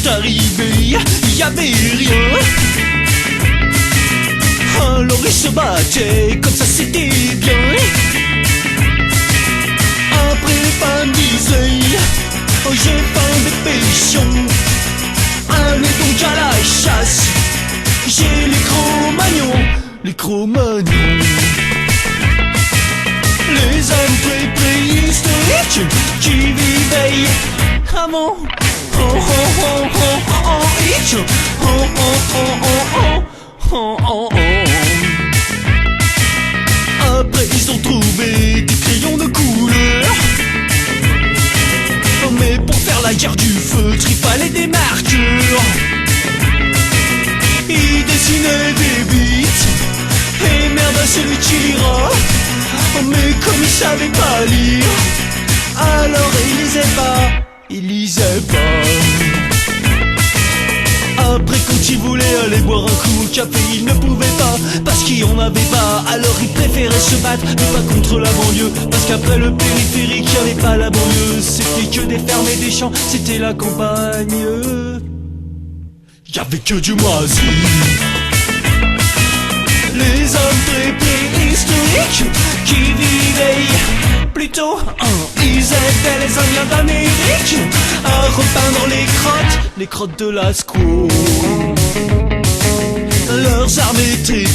est arrivé, y avait rien. Alors ils se battaient, comme ça c'était bien. Après les femmes disaient, oh j'ai faim de péchons. Allez donc à la chasse, j'ai les Cro-Magnons, les Cro-Magnons. Les hommes préhistoriques qui vivaient avant. Oh oh oh oh oh oh oh oh oh oh oh. Après ils ont trouvé des crayons de couleur. Mais pour faire la guerre du feutre, il fallait des marqueurs. Ils dessinaient des bites, et merde à celui qui lira. Mais comme ils savaient pas lire, alors ils lisaient pas, ils lisaient pas. Après quand ils voulaient aller boire un coup au café, ils ne pouvaient pas, parce qu'ils en avaient pas. Alors ils préféraient se battre, mais pas contre la banlieue, parce qu'après le périphérique, y'avait pas la banlieue. C'était que des fermes et des champs, c'était la campagne. Y'avait que du moisi. Les hommes préhistoriques qui vivaient plutôt, ils étaient les Indiens d'Amérique, à repeindre les crottes de Lascaux. Leurs armes étaient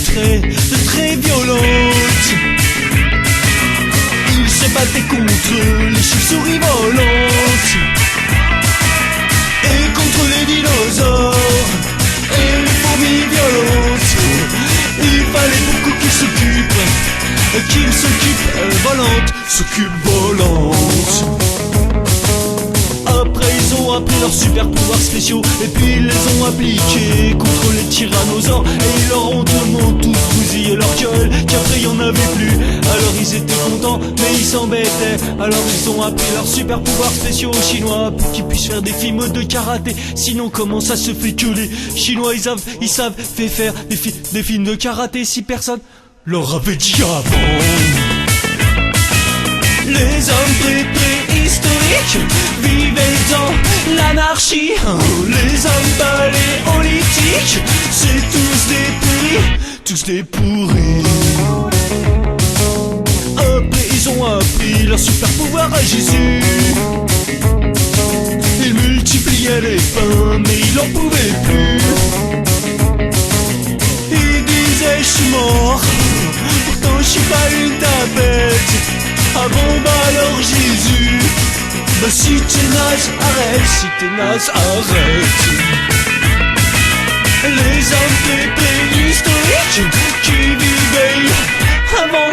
très violentes. Ils se battaient contre les chauves-souris volantes, et contre les dinosaures et les fourmis violentes. Il fallait beaucoup qu'ils s'occupent volante, s'occupent volante. Après ils ont appris leurs super pouvoirs spéciaux, et puis ils les ont appliqués contre les tyrannosaures. Et ils leur ont tous bousillé leur gueule, qu'après y'en avait plus. Alors ils étaient contents, mais ils s'embêtaient. Alors ils ont appris leurs super pouvoirs spéciaux aux Chinois, pour qu'ils puissent faire des films de karaté. Sinon comment ça se fait que les Chinois ils savent faire des films de karaté si personne leur avait dit avant. Les hommes préhistoriques vivaient dans l'anarchie. Les hommes paléolithiques, c'est tous des pourris. Après ils ont appris leur super pouvoir à Jésus. Ils multipliaient les pains, mais ils n'en pouvaient plus. Ils disaient je suis mort, pourtant je suis pas une tapette. Ah bon bah alors Jésus, bah si t'es naze arrête, si t'es naze arrête. Les hommes préhistoriques qui vivaient avant